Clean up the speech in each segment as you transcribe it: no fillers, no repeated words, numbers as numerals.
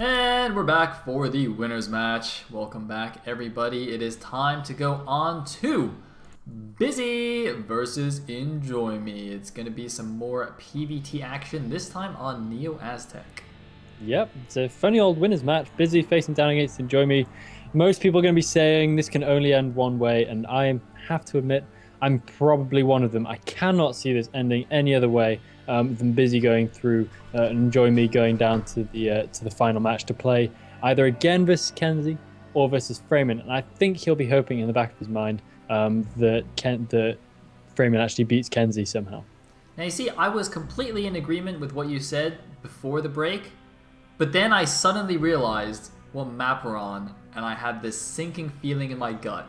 And we're back for the winners match. Welcome back, everybody. It is time to go on to Busy versus Enjoy Me. It's going to be some more PvT action, this time on Neo Aztec. Yep, it's a funny old winners match. Busy facing down against Enjoy Me. Most people are going to be saying this can only end one way, and I have to admit, I'm probably one of them. I cannot see this ending any other way than Busy going through and Enjoy Me going down to the final match to play either again versus Kenzie or versus Freeman. And I think he'll be hoping in the back of his mind that Freeman actually beats Kenzie somehow. Now, you see, I was completely in agreement with what you said before the break, but then I suddenly realized what map we're on, and I had this sinking feeling in my gut.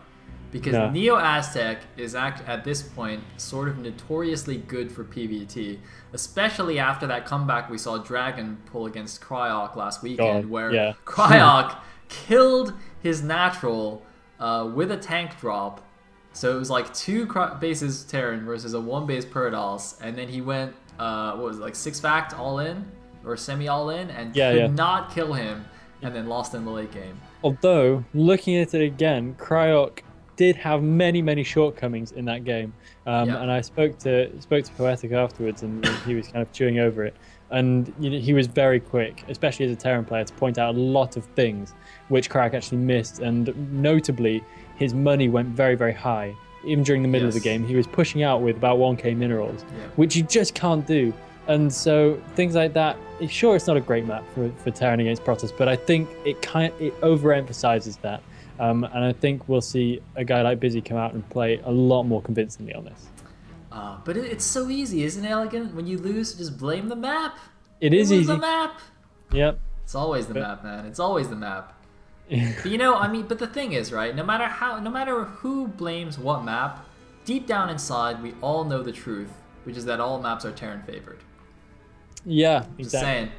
Because Neo Aztec is at this point sort of notoriously good for PvT, especially after that comeback we saw Dragon pull against Cryok last weekend, where Cryok killed his natural with a tank drop. So it was like 2 bases Terran versus a 1 base Parados, and then he went, what was it, like 6 fact all in, or semi all in, and could not kill him, and then lost in the late game. Although, looking at it again, Cryok did have many shortcomings in that game, and I spoke to Poetic afterwards, and he was kind of chewing over it. And he was very quick, especially as a Terran player, to point out a lot of things which Cryok actually missed. And notably, his money went very high. Even during the middle of the game, he was pushing out with about 1k minerals, which you just can't do. And so things like that. Sure, it's not a great map for Terran against Protoss, but I think it overemphasizes that. And I think we'll see a guy like Busy come out and play a lot more convincingly on this. But it's so easy, isn't it, Elegant? When you lose, just blame the map. It is easy. The map. Yep. It's always the map, man. It's always the map. But but the thing is, right? No matter who blames what map, deep down inside, we all know the truth, which is that all maps are Terran favored. Yeah, exactly. Just saying.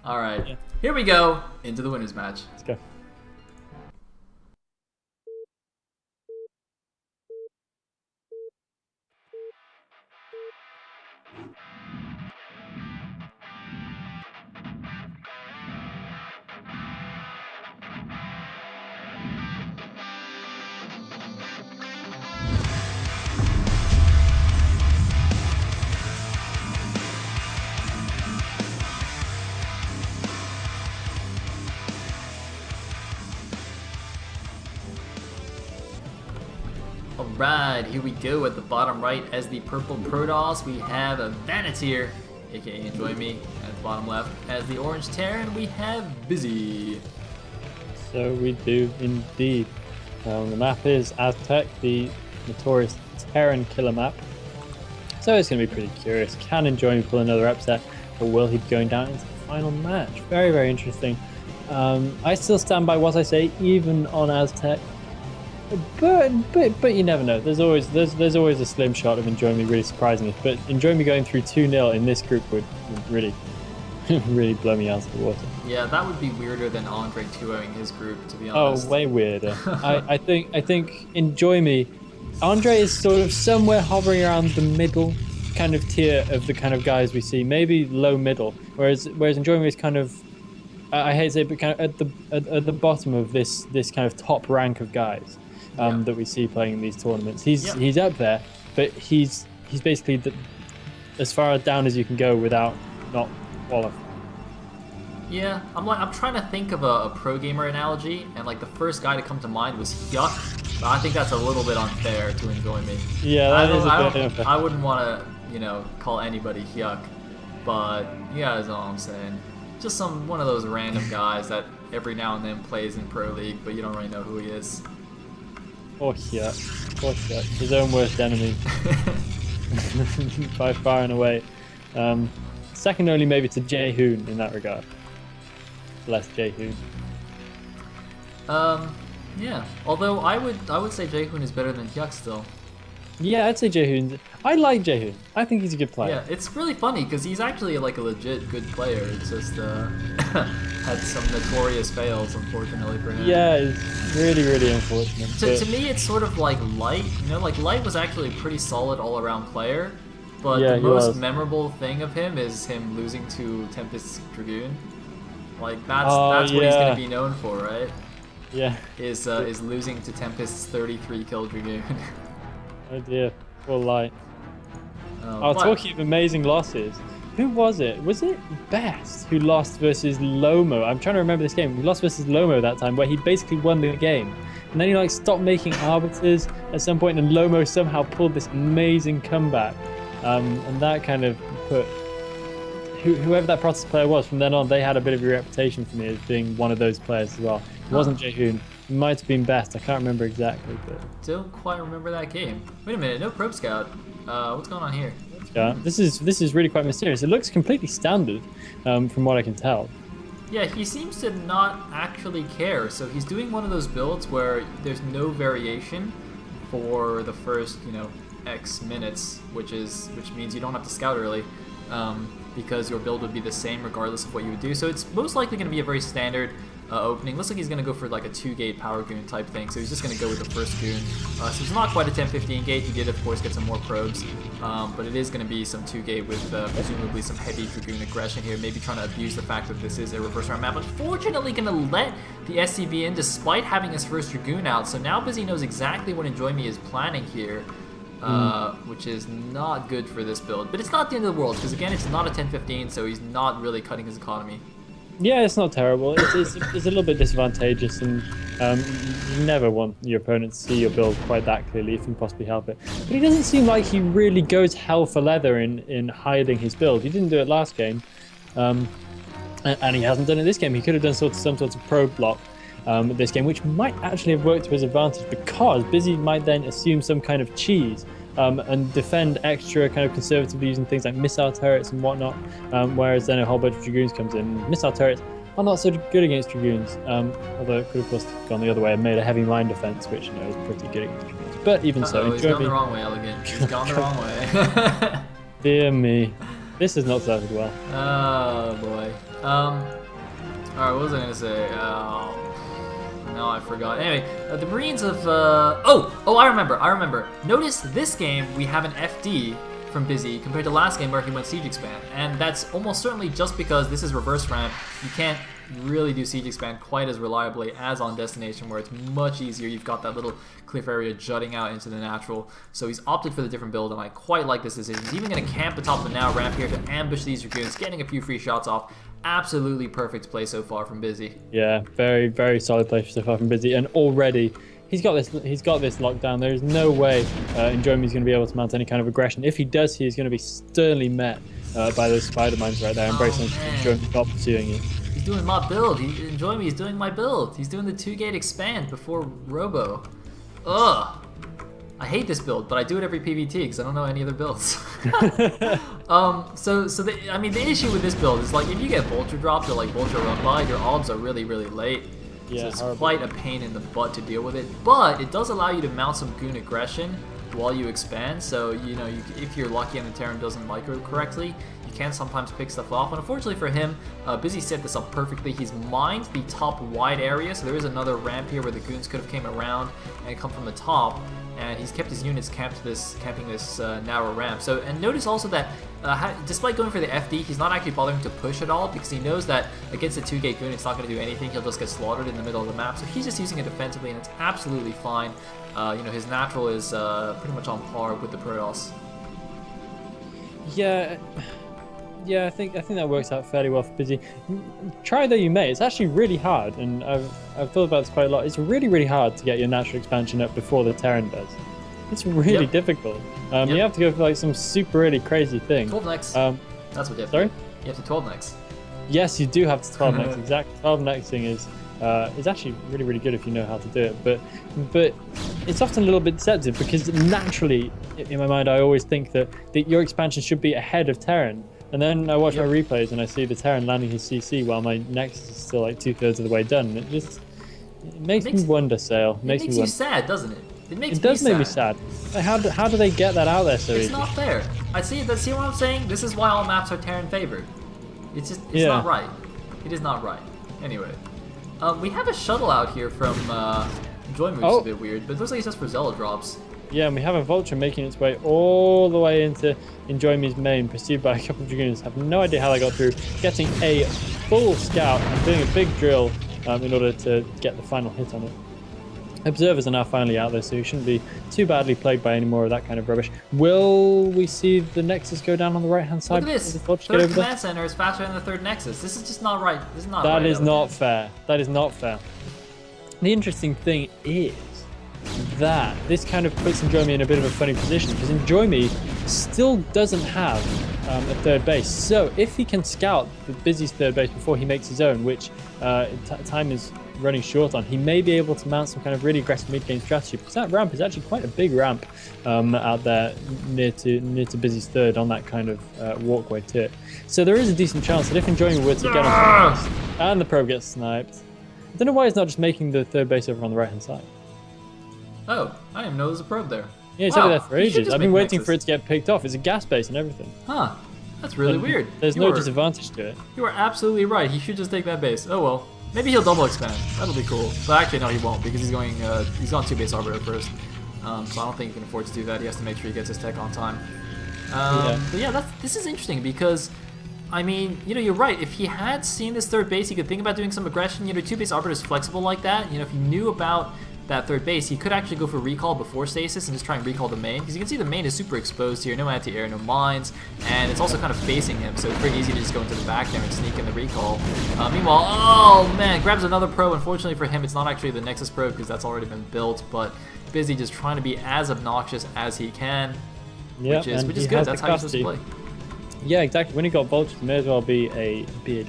All right, here we go into the winners match. Let's go. Alright, here we go. At the bottom right as the purple Protoss, we have a Vanatier, aka Enjoy Me. At the bottom left as the orange Terran, we have Busy. So we do indeed. The map is Aztec, the notorious Terran killer map. So it's going to be pretty curious. Can Enjoy Me pull another upset, or will he be going down into the final match? Very interesting. I still stand by what I say, even on Aztec. But you never know. There's always a slim shot of Enjoy Me really surprising us. But Enjoy Me going through 2-0 in this group would really really blow me out of the water. Yeah, that would be weirder than Andre 2-0ing his group, to be honest. Oh, way weirder. I think Enjoy Me, Andre is sort of somewhere hovering around the middle kind of tier of the kind of guys we see, maybe low middle. Whereas Enjoy Me is kind of, I hate to say it, but kind of at the bottom of this kind of top rank of guys. That we see playing in these tournaments. He's up there, but he's basically as far down as you can go without not qualifying. Yeah, I'm trying to think of a pro gamer analogy, and like the first guy to come to mind was Hyuk, but I think that's a little bit unfair to Enjoy Me. Yeah, that is a bit unfair. I wouldn't want to, call anybody Hyuk, but you guys know what I'm saying. Just one of those random guys that every now and then plays in Pro League, but you don't really know who he is. Poor Hyuk. His own worst enemy. By far and away. Second only maybe to Jaehoon in that regard. Less Jaehoon. Yeah. Although I would say Jaehoon is better than Hyuk still. Yeah, I'd say Jaehoon. I like Jaehoon. I think he's a good player. Yeah, it's really funny because he's actually like a legit good player. It's just had some notorious fails, unfortunately for him. Yeah, it's really unfortunate. To me, it's sort of like Light. Like Light was actually a pretty solid all-around player, but the most memorable thing of him is him losing to Tempest Dragoon. Like that's what he's gonna be known for, right? Yeah. Is losing to Tempest's 33 kill Dragoon. Oh dear, full light. Talking of amazing losses, who was it? Was it Best who lost versus Lomo? I'm trying to remember this game. He lost versus Lomo that time, where he basically won the game. And then he like stopped making arbiters at some point, and Lomo somehow pulled this amazing comeback. And that kind of put whoever that Protoss player was, from then on, they had a bit of a reputation for me as being one of those players as well. It wasn't Jaehoon. It might have been Best. I can't remember exactly. But don't quite remember that game. Wait a minute, no Probe Scout. What's going on here? Yeah, this is really quite mysterious. It looks completely standard, from what I can tell. Yeah, he seems to not actually care. So he's doing one of those builds where there's no variation for the first, X minutes, which means you don't have to scout early, because your build would be the same regardless of what you would do. So it's most likely going to be a very standard opening. Looks like he's going to go for like a 2-gate power goon type thing, so he's just going to go with the first goon. So it's not quite a 10-15 gate. He did, of course, get some more probes, but it is going to be some 2-gate with presumably some heavy Dragoon aggression here, maybe trying to abuse the fact that this is a reverse round map. Unfortunately, going to let the SCV in despite having his first Dragoon out, so now Busy knows exactly what Enjoy Me is planning here. Which is not good for this build. But it's not the end of the world, because again, it's not a 10-15, so he's not really cutting his economy. Yeah, it's not terrible. It's a little bit disadvantageous, and you never want your opponent to see your build quite that clearly if you can possibly help it. But he doesn't seem like he really goes hell for leather in hiding his build. He didn't do it last game, and he hasn't done it this game. He could have done some sort of probe block this game, which might actually have worked to his advantage, because Busy might then assume some kind of cheese and defend extra kind of conservatively using things like missile turrets and whatnot, whereas then a whole bunch of Dragoons comes in. Missile turrets are not so good against Dragoons, although it could of course have gone the other way and made a heavy mine defense, which is pretty good against Dragoons. But even so, he's gone the wrong way, Elegant. He's gone the wrong way. Dear me, this has not started well. Oh boy. Alright, what was I gonna say? No, I forgot. Anyway, the Marines have... I remember. Notice this game, we have an FD from Busy compared to last game where he went Siege Expand. And that's almost certainly just because this is reverse ramp. You can't really do Siege Expand quite as reliably as on Destination, where it's much easier. You've got that little cliff area jutting out into the natural. So he's opted for the different build, and I quite like this decision. He's even going to camp atop the now ramp here to ambush these Dragoons, getting a few free shots off. Absolutely perfect play so far from Busy. Yeah, very, very solid play so far from Busy, and already he's got this locked down. There is no way Enjoy Me is going to be able to mount any kind of aggression. If he does, he is going to be sternly met by those spider mines right there, and very soon Enjoy Me not pursuing it. He's doing my build. Enjoy Me. He's doing my build. He's doing the 2-gate expand before Robo. Ugh. I hate this build, but I do it every PvT because I don't know any other builds. The issue with this build is, like, if you get Vulture dropped or like Vulture run by, your odds are really, really late. Yeah, so it's horrible. Quite a pain in the butt to deal with it. But it does allow you to mount some goon aggression while you expand. So if you're lucky and the Terran doesn't micro correctly, you can sometimes pick stuff off. And unfortunately for him, Busy set this up perfectly. He's mined the top wide area, so there is another ramp here where the goons could have came around and come from the top. And he's kept his units camping this narrow ramp. So, and notice also that despite going for the FD, he's not actually bothering to push at all, because he knows that against a 2-gate goon, it's not going to do anything. He'll just get slaughtered in the middle of the map. So he's just using it defensively, and it's absolutely fine. His natural is pretty much on par with the Protoss. Yeah, I think that works out fairly well for Busy. Try though you may, it's actually really hard, and I've thought about this quite a lot. It's really, really hard to get your natural expansion up before the Terran does. It's really difficult. You have to go for like some super really crazy thing. 12 next. That's what you have to do. You have to 12 next. Yes, you do have to 12 next. Exactly. 12 nexting is actually really, really good if you know how to do it. But it's often a little bit deceptive, because naturally, in my mind, I always think that your expansion should be ahead of Terran. And then I watch my replays and I see the Terran landing his CC while my Next is still like 2/3 of the way done. It makes me wonder, Sale. It makes you sad, doesn't it? It does make me sad. Like, how do they get that out there so easy? It's not fair. See what I'm saying? This is why all maps are Terran favored. It's not right. It is not right. Anyway, we have a shuttle out here from Enjoy Move's a bit weird, but it looks like it's just for Zella drops. Yeah, and we have a Vulture making its way all the way into Enjoy Me's main, pursued by a couple of Dragoons. Have no idea how they got through, getting a full scout and doing a big drill in order to get the final hit on it. Observers are now finally out there, so we shouldn't be too badly plagued by any more of that kind of rubbish. Will we see the Nexus go down on the right-hand side? Look at this. Third command center is faster than the third Nexus. This is just not right. This is not right. That is not fair. That is not fair. The interesting thing is that this kind of puts Enjoy Me in a bit of a funny position, because Enjoy Me still doesn't have a third base. So if he can scout the Busy's third base before he makes his own, which time is running short on, he may be able to mount some kind of really aggressive mid-game strategy, because that ramp is actually quite a big ramp out there near to Busy's third on that kind of walkway to it. So there is a decent chance that if Enjoy Me were to get on the base and the probe gets sniped, I don't know why he's not just making the third base over on the right-hand side. Oh, I didn't even know there was a probe there. Yeah, it's over there for ages. I've been waiting for it to get picked off. It's a gas base and everything. Huh. That's really weird. There's no disadvantage to it. You are absolutely right. He should just take that base. Oh well. Maybe he'll double expand. That'll be cool. But actually, no, he won't, because he's going. He's on 2 base arbiter first. So I don't think he can afford to do that. He has to make sure he gets his tech on time. But yeah, this is interesting because, I mean, you're right. If he had seen this third base, he could think about doing some aggression. 2 base arbiter is flexible like that. If he knew about that third base, he could actually go for recall before stasis and just try and recall the main, because you can see the main is super exposed here, no anti-air, no mines, and it's also kind of facing him, so it's pretty easy to just go into the back there and sneak in the recall. Meanwhile, oh man, grabs another probe. Unfortunately for him, it's not actually the Nexus probe because that's already been built, but Busy just trying to be as obnoxious as he can, which is good. That's how you're supposed to play. Yeah, exactly. When you got vultures, you may as well be a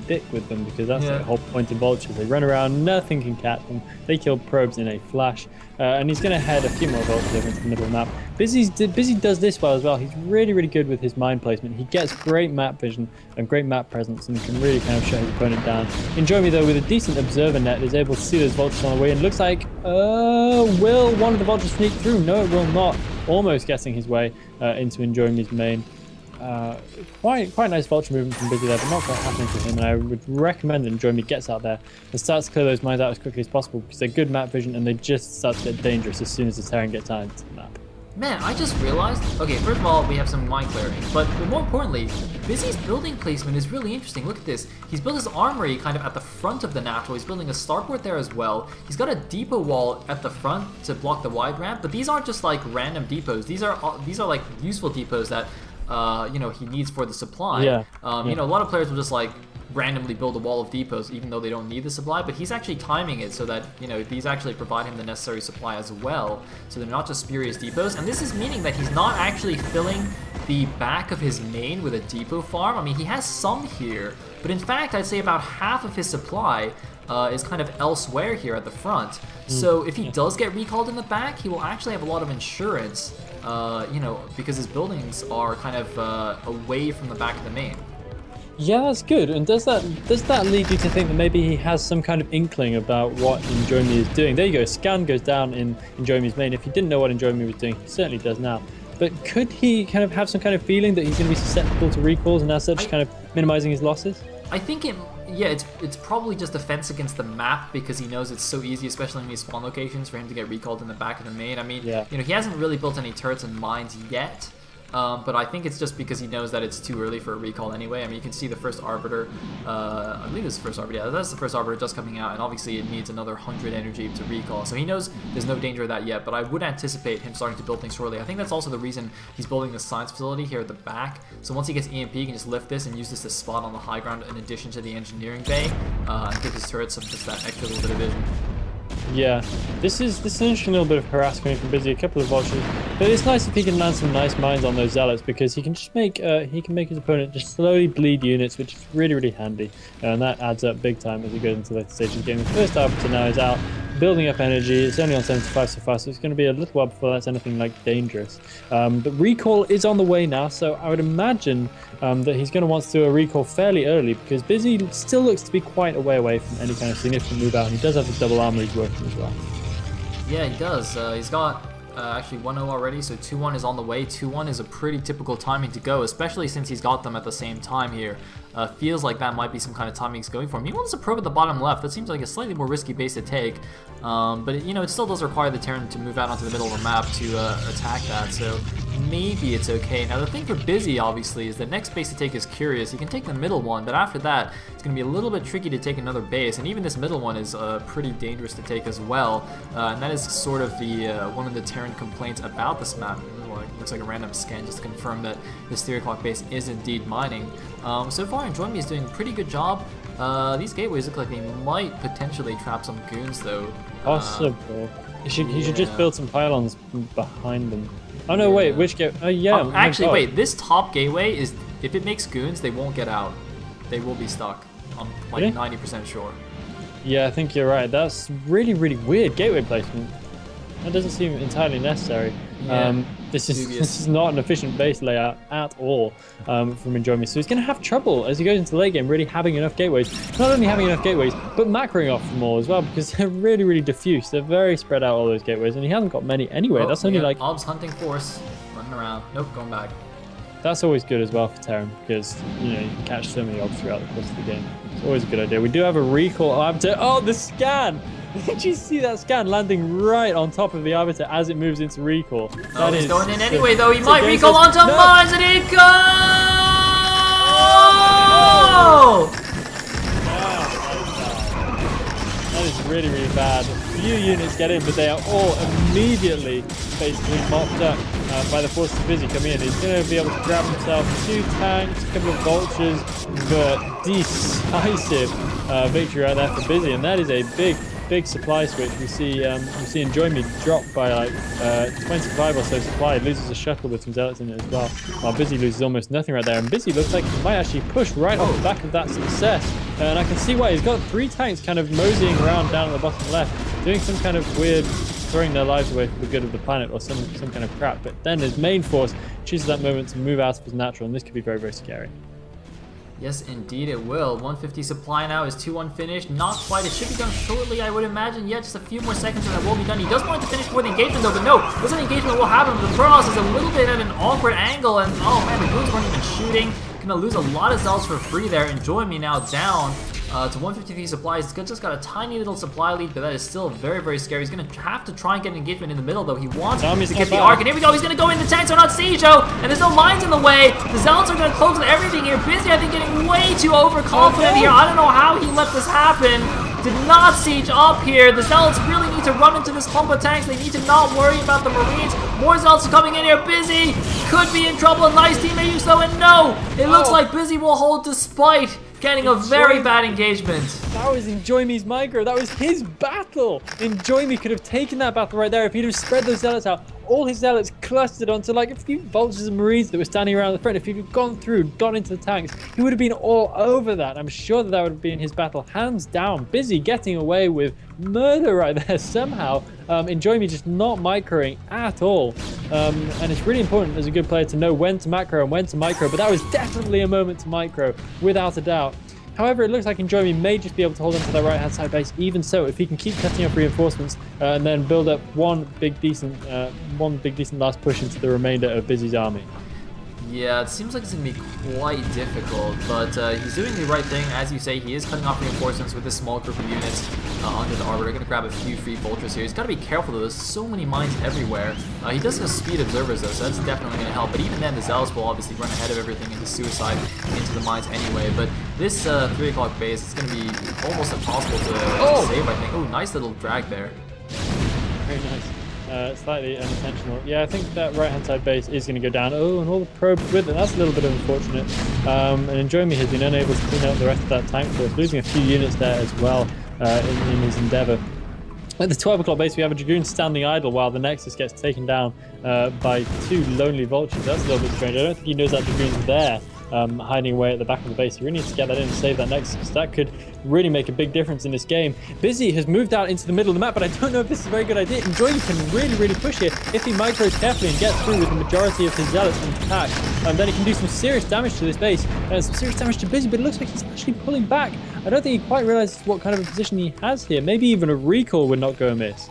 dick with them, because that's the whole point of vultures. They run around, nothing can catch them. They kill probes in a flash, and he's going to head a few more vultures over into the middle of the map. Busy does this well as well. He's really, really good with his mine placement. He gets great map vision and great map presence, and can really kind of shut his opponent down. Enjoy Me, though, with a decent observer net, is able to see those vultures on the way, and looks like, will one of the vultures sneak through? No, it will not. Almost getting his way into Enjoy Me's main. Quite nice vulture movement from Busy there, but not quite happening to him, and I would recommend that Enjoy Me gets out there and starts to clear those mines out as quickly as possible, because they're good map vision and they just start to get dangerous as soon as the Terran gets out into the map. Man, I just realized, okay, first of all, we have some mine clearing, but more importantly, Busy's building placement is really interesting. Look at this. He's built his armory kind of at the front of the natural. He's building a starport there as well. He's got a depot wall at the front to block the wide ramp, but these aren't just like random depots. These are like useful depots that he needs for the supply. A lot of players will just like randomly build a wall of depots even though they don't need the supply, but he's actually timing it so that these actually provide him the necessary supply as well, so they're not just spurious depots. And this is meaning that he's not actually filling the back of his main with a depot farm. I mean, he has some here, but in fact I'd say about half of his supply is kind of elsewhere here at the front. So if he does get recalled in the back, he will actually have a lot of insurance, because his buildings are kind of away from the back of the main. Yeah, that's good. And does that lead you to think that maybe he has some kind of inkling about what Enjoy Me is doing? There you go. Scan goes down in Enjoy Me's main. If he didn't know what Enjoy Me was doing, he certainly does now. But could he kind of have some kind of feeling that he's going to be susceptible to recalls and as such kind of minimizing his losses? I think it's probably just defense against the map, because he knows it's so easy, especially in these spawn locations, for him to get recalled in the back of the main. I mean, he hasn't really built any turrets and mines yet. But I think it's just because he knows that it's too early for a recall anyway. I mean, you can see the first Arbiter, I believe it's the first Arbiter, yeah, that's the first Arbiter just coming out, and obviously it needs another 100 energy to recall, so he knows there's no danger of that yet, but I would anticipate him starting to build things shortly. I think that's also the reason he's building the science facility here at the back, so once he gets EMP, he can just lift this and use this to spot on the high ground in addition to the engineering bay, and give his turrets some just that extra little bit of vision. Yeah, this is an interesting little bit of harassment from Busy, a couple of vultures, but it's nice if he can land some nice mines on those zealots, because he can just make his opponent just slowly bleed units, which is really, really handy, and that adds up big time as he goes into later stages of the game. The first Arbiter now is out, building up energy. It's only on 75 so far, so it's going to be a little while before that's anything like dangerous. But recall is on the way now, so I would imagine that he's going to want to do a recall fairly early, because Busy still looks to be quite a way away from any kind of significant move out, and he does have the double armories working as well. Yeah, he does. He's got actually 1-0 already, so 2-1 is on the way. 2-1 is a pretty typical timing to go, especially since he's got them at the same time here. feels like that might be some kind of timing he's going for. Meanwhile, there's a probe at the bottom left. That seems like a slightly more risky base to take, but you know, it still does require the Terran to move out onto the middle of the map to attack that, so maybe it's okay. Now the thing for Busy, obviously, is the next base to take is Curious. He can take the middle one, but after that, it's going to be a little bit tricky to take another base, and even this middle one is pretty dangerous to take as well, and that is sort of the one of the Terran complaints about this map. It looks like a random scan just to confirm that this 3 o'clock base is indeed mining. So far, Enjoy Me is doing a pretty good job. These gateways look like they might potentially trap some goons, though. Possible. He should just build some pylons behind them. Oh no, wait, which gate? Oh yeah. Actually, wait, this top gateway is, if it makes goons, they won't get out. They will be stuck. I'm like Really? 90% sure. Yeah, I think you're right. That's really, really weird gateway placement. That doesn't seem entirely necessary. Yeah, this is not an efficient base layout at all from Enjoy Me. So he's going to have trouble as he goes into the late game really having enough gateways. Not only having enough gateways, but macroing off them all as well, because they're really, really diffuse. They're very spread out, all those gateways, and he hasn't got many anyway. That's only like... Ob's hunting force, running around. Nope, going back. That's always good as well for Terran, because you know you can catch so many obs throughout the course of the game. It's always a good idea. We do have a recall Arbiter. Oh, the scan! Did you see that scan landing right on top of the Arbiter as it moves into recall? Oh, he's going in anyway, though. He might recall onto mines, and he goes! Oh! That is really, really bad. A few units get in, but they are all immediately basically mopped up by the forces of Busy coming in. He's going to be able to grab himself 2 tanks, a couple of vultures, but decisive victory right there for Busy, and that is a big supply switch. We see Enjoy Me drop by like 25 or so supply. He loses a shuttle with some zealots in it as well, while Busy loses almost nothing right there. And Busy looks like he might actually push right off the back of that success. And I can see why. He's got 3 tanks kind of moseying around down at the bottom left, doing some kind of weird throwing their lives away for the good of the planet or some kind of crap. But then his main force chooses that moment to move out of his natural, and this could be very, very scary. Yes, indeed it will. 150 supply now is 2-1 finished. Not quite. It should be done shortly, I would imagine. Yeah, just a few more seconds and it will be done. He does want it to finish before the engagement, though, but no. Looks like the engagement will happen, but the Protoss is a little bit at an awkward angle, and oh man, the goons weren't even shooting. Gonna lose a lot of zealots for free there. Enjoy Me now down to 153 supplies. He's just got a tiny little supply lead, but that is still very, very scary. He's gonna have to try and get an engagement in the middle, though. He wants to get the arc, and here we go. He's gonna go in the tank, so not siege, and there's no mines in the way. The zealots are gonna close with everything here. Busy, I think, getting way too overconfident here. I don't know how he let this happen. Did not siege up here. The zealots really need to run into this clump of tanks. They need to not worry about the marines. More zealots are coming in here. Busy could be in trouble. A nice teammate use though, and no, it looks like Busy will hold despite getting a very bad engagement. That was Enjoy Me's micro. That was his battle. Enjoy Me could have taken that battle right there if he'd have spread those zealots out. All his zealots clustered onto like a few vultures and marines that were standing around the front. If he'd have gone through, gone into the tanks, he would have been all over that. I'm sure that would have been his battle, hands down. Busy getting away with murder right there somehow. Enjoy Me just not microing at all. And it's really important as a good player to know when to macro and when to micro, but that was definitely a moment to micro, without a doubt. However, it looks like Enjoy Me may just be able to hold onto that right-hand side base. Even so, if he can keep cutting off reinforcements and then build up one big decent last push into the remainder of Busy's army. Yeah, it seems like it's going to be quite difficult, but he's doing the right thing. As you say, he is cutting off reinforcements with this small group of units under the arbor. They're going to grab a few free vultures here. He's got to be careful, though. There's so many mines everywhere. He does have speed observers, though, so that's definitely going to help. But even then, the zealots will obviously run ahead of everything into suicide into the mines anyway. But this 3 o'clock base is going to be almost impossible to save, I think. Oh, nice little drag there. Very nice. Slightly unintentional. Yeah, I think that right-hand side base is going to go down. Oh, and all the probes with it. That's a little bit unfortunate. And Enjoy Me has been unable to clean out the rest of that tank force, losing a few units there as well in his endeavour. At the 12 o'clock base, we have a Dragoon standing idle while the Nexus gets taken down by 2 lonely vultures. That's a little bit strange. I don't think he knows that Dragoon's there. Hiding away at the back of the base. You really need to get that in and save that Nexus. That could really make a big difference in this game. Busy has moved out into the middle of the map, but I don't know if this is a very good idea. Enjoy Me can really, really push here if he micros carefully and gets through with the majority of his zealots intact. Then he can do some serious damage to this base and some serious damage to Busy, but it looks like he's actually pulling back. I don't think he quite realizes what kind of a position he has here. Maybe even a recall would not go amiss.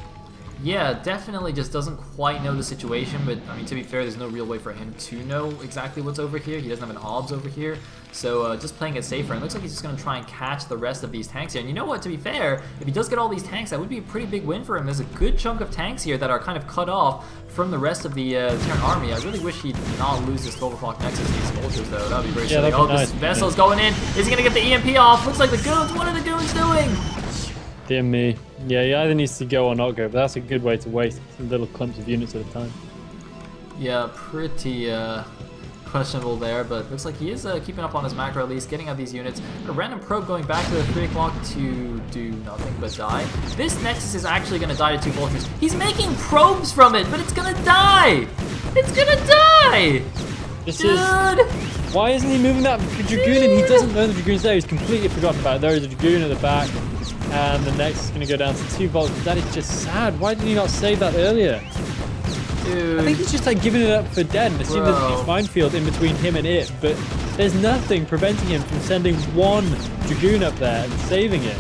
Yeah, definitely just doesn't quite know the situation, but I mean, to be fair, there's no real way for him to know exactly what's over here. He doesn't have an obs over here, so just playing it safer. And it looks like he's just going to try and catch the rest of these tanks here. And you know what, to be fair, if he does get all these tanks, that would be a pretty big win for him. There's a good chunk of tanks here that are kind of cut off from the rest of the Terran army. I really wish he'd not lose this 12 o'clock nexus to these vultures, though. That would be very silly. Oh, nice. This vessel's going in. Is he going to get the EMP off? Looks like the goons. What are the goons doing? Dear me. Yeah, he either needs to go or not go, but that's a good way to waste some little clumps of units at a time. Yeah, pretty questionable there, but looks like he is keeping up on his macro at least, getting out these units. A random probe going back to the 3 o'clock to do nothing but die. This Nexus is actually going to die to 2 vultures. He's making probes from it, but it's going to die! It's going to die! Dude! Why isn't he moving that Dragoon in? He doesn't know the Dragoon's there. He's completely forgotten about it. There is a Dragoon at the back. And the next is going to go down to 2 volts. That is just sad. Why did he not save that earlier? Dude. I think he's just like giving it up for dead and assuming there's a huge minefield in between him and it. But there's nothing preventing him from sending 1 Dragoon up there and saving it.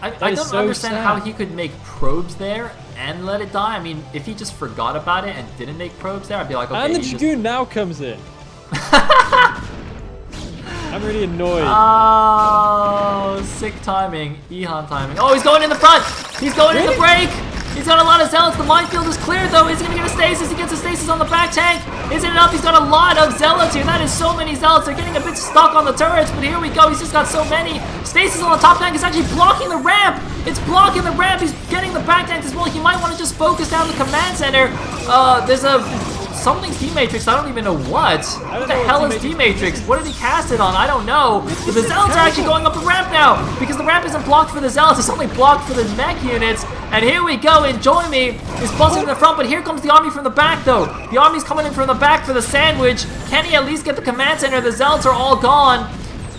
I don't understand how he could make probes there and let it die. I mean, if he just forgot about it and didn't make probes there, I'd be like, okay. And the Dragoon now comes in. I'm really annoyed. Oh, sick timing. Ihan timing. Oh, he's going in the front. He's going in the break. He's got a lot of zealots. The minefield is cleared, though. Is he going to get a stasis? He gets a stasis on the back tank. Isn't enough? He's got a lot of zealots here. That is so many zealots. They're getting a bit stuck on the turrets, but here we go. He's just got so many. Stasis on the top tank is actually blocking the ramp. It's blocking the ramp. He's getting the back tank as well. He might want to just focus down the command center. There's a... something's D-Matrix, I don't even know what. What the hell is D-Matrix? What did he cast it on? I don't know. But the Zealots are actually going up the ramp now because the ramp isn't blocked for the Zealots. It's only blocked for the mech units. And here we go. Enjoy Me is buzzing in the front, but here comes the army from the back, though. The army's coming in from the back for the sandwich. Can he at least get the command center? The Zealots are all gone.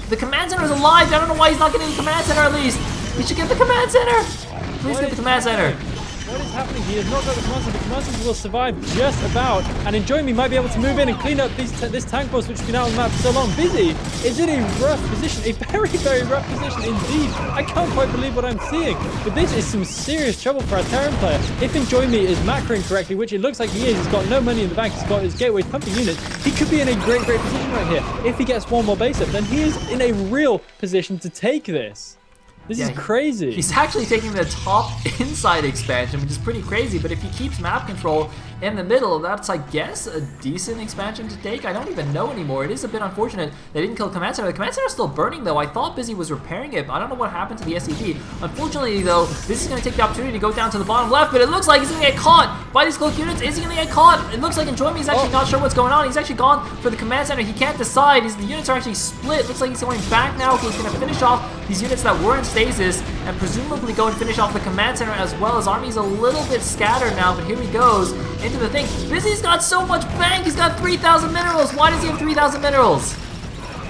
The command center is alive. I don't know why he's not getting the command center at least. He should get the command center. Please get the command center. What is happening? He has not got the command center. The command center will survive just about. And Enjoy Me might be able to move in and clean up this tank force which has been out on the map for so long. Busy is in a rough position. A very, very rough position indeed. I can't quite believe what I'm seeing. But this is some serious trouble for our Terran player. If Enjoy Me is macroing correctly, which it looks like he is, he's got no money in the bank, he's got his gateways pumping units, he could be in a great, great position right here. If he gets one more base up, then he is in a real position to take this. This is crazy. He's actually taking the top inside expansion, which is pretty crazy. But if he keeps map control in the middle, that's, I guess, a decent expansion to take. I don't even know anymore. It is a bit unfortunate they didn't kill Command Center. The Command Center is still burning, though. I thought Busy was repairing it, but I don't know what happened to the SCP. Unfortunately, though, this is going to take the opportunity to go down to the bottom left, but it looks like he's going to get caught by these cloak units. Is he going to get caught? It looks like Enjoy Me is actually not sure what's going on. He's actually gone for the Command Center. He can't decide. The units are actually split. Looks like he's going back now. Okay, he's going to finish off these units that were in stasis and presumably go and finish off the command center as well. His army's a little bit scattered now, but here he goes into the thing. Busy's got so much bank. He's got 3,000 minerals. Why does he have 3,000 minerals?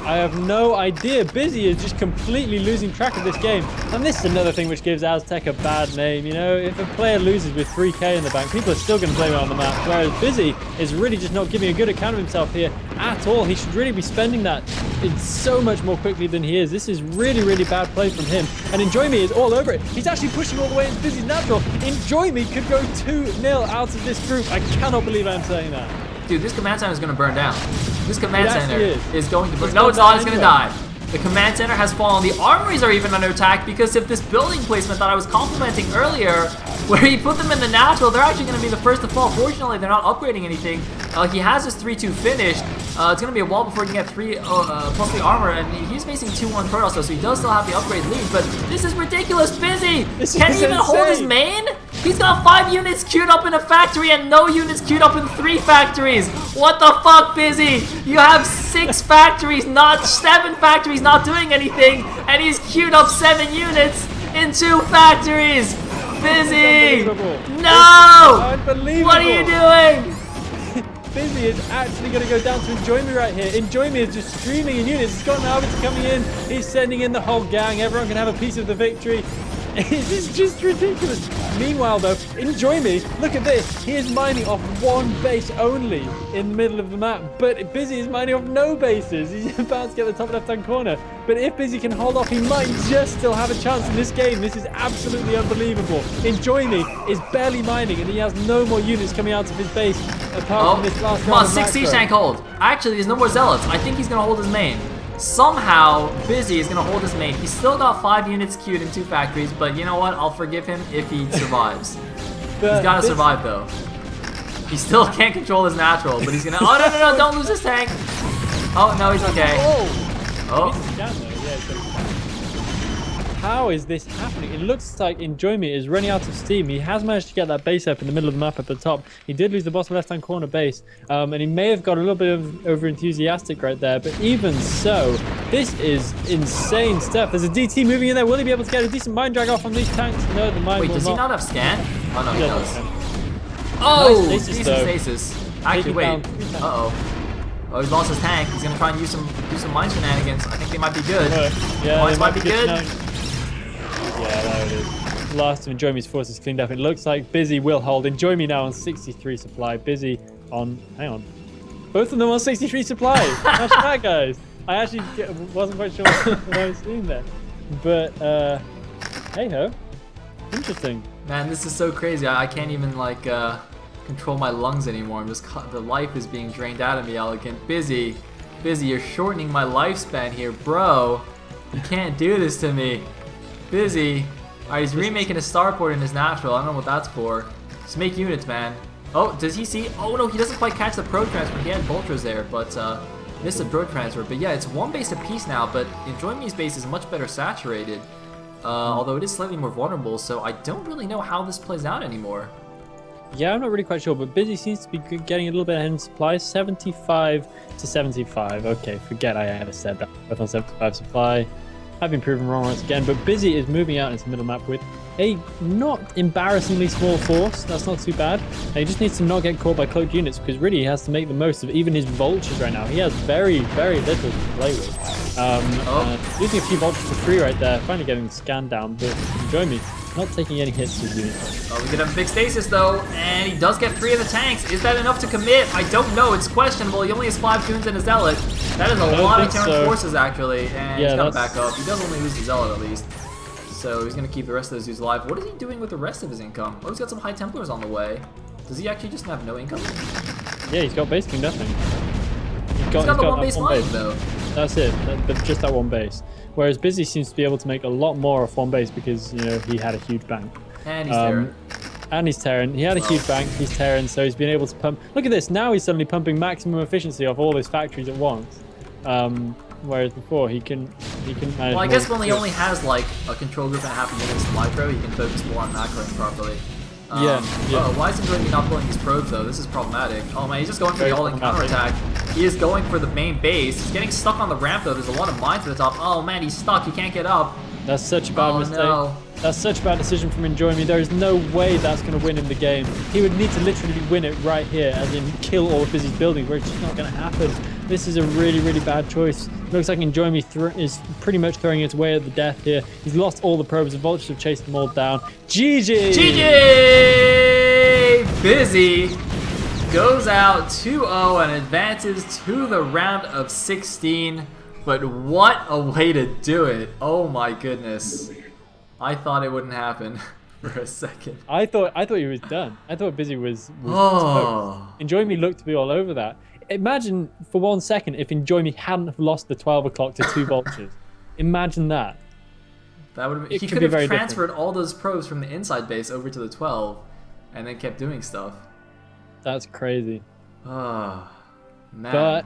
I have no idea. Busy is just completely losing track of this game. And this is another thing which gives Aztec a bad name. You know, if a player loses with 3k in the bank, people are still going to blame it on the map. Whereas Busy is really just not giving a good account of himself here at all. He should really be spending that in so much more quickly than he is. This is really, really bad play from him. And Enjoy Me is all over it. He's actually pushing all the way into Busy's natural. Enjoy Me could go 2-0 out of this group. I cannot believe I'm saying that. Dude, this command center is going to burn down. This command center is going to burn. No, it's not. It's going to die. The command center has fallen. The armories are even under attack because of this building placement that I was complimenting earlier, where he put them in the natural. They're actually going to be the first to fall. Fortunately, they're not upgrading anything. He has his 3-2 finished. It's going to be a wall before he can get 3 plus the armor, and he's facing 2-1 Protoss, so he does still have the upgrade lead, but this is ridiculous. Busy! Can he even hold his main? He's got 5 units queued up in a factory and no units queued up in 3 factories. What the fuck, Busy? You have 6 factories, not 7 factories not doing anything, and he's queued up 7 units in 2 factories. Busy! No! What are you doing? Busy is actually going to go down to Enjoy Me right here. Enjoy Me is just streaming in units. He's got an arbiter coming in. He's sending in the whole gang. Everyone can have a piece of the victory. This is just ridiculous. Meanwhile, though, enjoy me. Look at this. He is mining off one base only in the middle of the map, but Busy is mining off no bases. He's about to get the top left-hand corner. But if Busy can hold off, he might just still have a chance in this game. This is absolutely unbelievable. Enjoy me is barely mining, and he has no more units coming out of his base apart from this last come round on, of 6 siege tank hold. Actually, there's no more zealots. I think he's gonna hold his main. Somehow, Busy is going to hold his main. He's still got 5 units queued in 2 factories, but you know what? I'll forgive him if he survives. He's got to survive, though. He still can't control his natural, but he's going to... Oh, no, don't lose his tank. Oh, no, he's okay. How is this happening? It looks like Enjoy Me is running out of steam. He has managed to get that base up in the middle of the map at the top. He did lose the bottom left-hand corner base, and he may have got a little bit of over-enthusiastic right there, but even so, this is insane stuff. There's a DT moving in there. Will he be able to get a decent mine drag off on these tanks? No, the mine Wait, will does he not have scan? Oh, no, he does. Oh, nice decent stasis. Actually, wait. Uh-oh. Oh, he's lost his tank. He's gonna try and use some mine shenanigans. I think they might be good. Yeah, mines might be good. Yeah, there it is. Last of Enjoy Me's forces cleaned up. It looks like Busy will hold. Enjoy Me now on 63 supply. Busy on... Hang on. Both of them on 63 supply. How's that, guys? I actually wasn't quite sure what I was seeing there. But, hey-ho. Interesting. Man, this is so crazy. I can't even, like, control my lungs anymore. I'm just... The life is being drained out of me, Elegant. Busy, you're shortening my lifespan here. Bro, you can't do this to me. Busy. Alright, he's remaking a starport in his natural. I don't know what that's for. Just make units, man. Oh, does he see? Oh no, he doesn't quite catch the pro transfer. He had vultures there, but missed the pro transfer. But yeah, it's 1 base apiece now, but Enjoy Me's base is much better saturated. Although it is slightly more vulnerable, so I don't really know how this plays out anymore. Yeah, I'm not really quite sure, but Busy seems to be getting a little bit ahead in supply. 75 to 75. Okay, forget I ever said that. Both on 75 supply. I've been proven wrong once again, but Busy is moving out into the middle map with a not embarrassingly small force. That's not too bad. And he just needs to not get caught by cloaked units, because really he has to make the most of even his vultures right now. He has very, very little to play with. Losing a few vultures for free right there, finally getting the scan down, but Enjoy Me not taking any hits to his units. Oh, we could have a big stasis though, and he does get 3 of the tanks. Is that enough to commit? I don't know. It's questionable. He only has 5 goons and a zealot. That is a lot of Terran forces actually, and he's got to back up. He does only lose the zealot at least, so he's gonna keep the rest of those dudes alive. What is he doing with the rest of his income? Oh, he's got some High Templars on the way. Does he actually just have no income? Yeah, he's got basically nothing. He's got the 1 base line though. That's it. Just that 1 base. Whereas Busy seems to be able to make a lot more off 1 base because, you know, he had a huge bank. And he's Terran. And he's Terran. He had a huge bank. He's Terran, so he's been able to pump. Look at this. Now he's suddenly pumping maximum efficiency off all his factories at once. Whereas before he can manage. Well, I guess when he only has like a control group and a half a million to micro, he can focus more on macroing properly. Yeah. Oh, why is he not pulling these probes though? This is problematic. Oh man, he's just going for the all-in counterattack. He is going for the main base. He's getting stuck on the ramp though. There's a lot of mines to the top. Oh man, he's stuck. He can't get up. That's such a bad mistake. No. That's such a bad decision from Enjoy Me. There is no way that's going to win him the game. He would need to literally win it right here, as in kill all of Busy's buildings, where it's just not going to happen. This is a really, really bad choice. Looks like Enjoy Me is pretty much throwing its way at the death here. He's lost all the probes. The vultures have chased them all down. GG! GG! Busy goes out 2-0 and advances to the round of 16. But what a way to do it. Oh my goodness. I thought it wouldn't happen for a second. I thought he was done. I thought Busy was Enjoy Me looked to be all over that. Imagine for 1 second if Enjoy Me hadn't lost the 12 o'clock to 2 vultures. Imagine that. That would he could have transferred all those probes from the inside base over to the 12 and then kept doing stuff. That's crazy. Oh, man.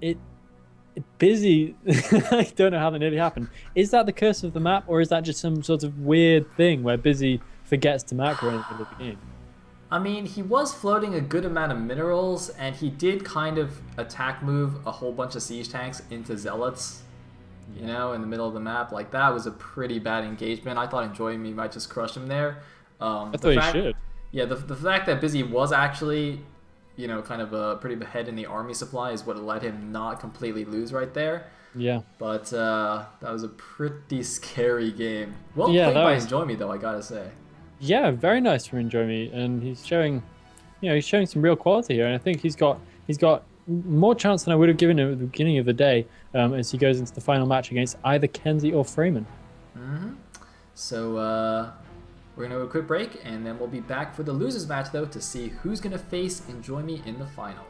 But Busy, I don't know how that nearly happened. Is that the curse of the map, or is that just some sort of weird thing where Busy forgets to macro in the middle of the game? I mean, he was floating a good amount of minerals, and he did kind of attack move a whole bunch of siege tanks into zealots, you know, in the middle of the map. Like, that was a pretty bad engagement. I thought Enjoy Me might just crush him there. I thought he should. Yeah, the fact that Busy was actually kind of a pretty ahead in the army supply is what let him not completely lose right there. Yeah. But that was a pretty scary game. Well Yeah, played that by was. Enjoy Me, though, I gotta say. Yeah, very nice from Enjoy Me, and he's showing some real quality here, and I think he's got more chance than I would have given him at the beginning of the day, as he goes into the final match against either Kenzie or Freeman. So we're gonna go a quick break, and then we'll be back for the losers match, though, to see who's gonna face Enjoy Me in the final.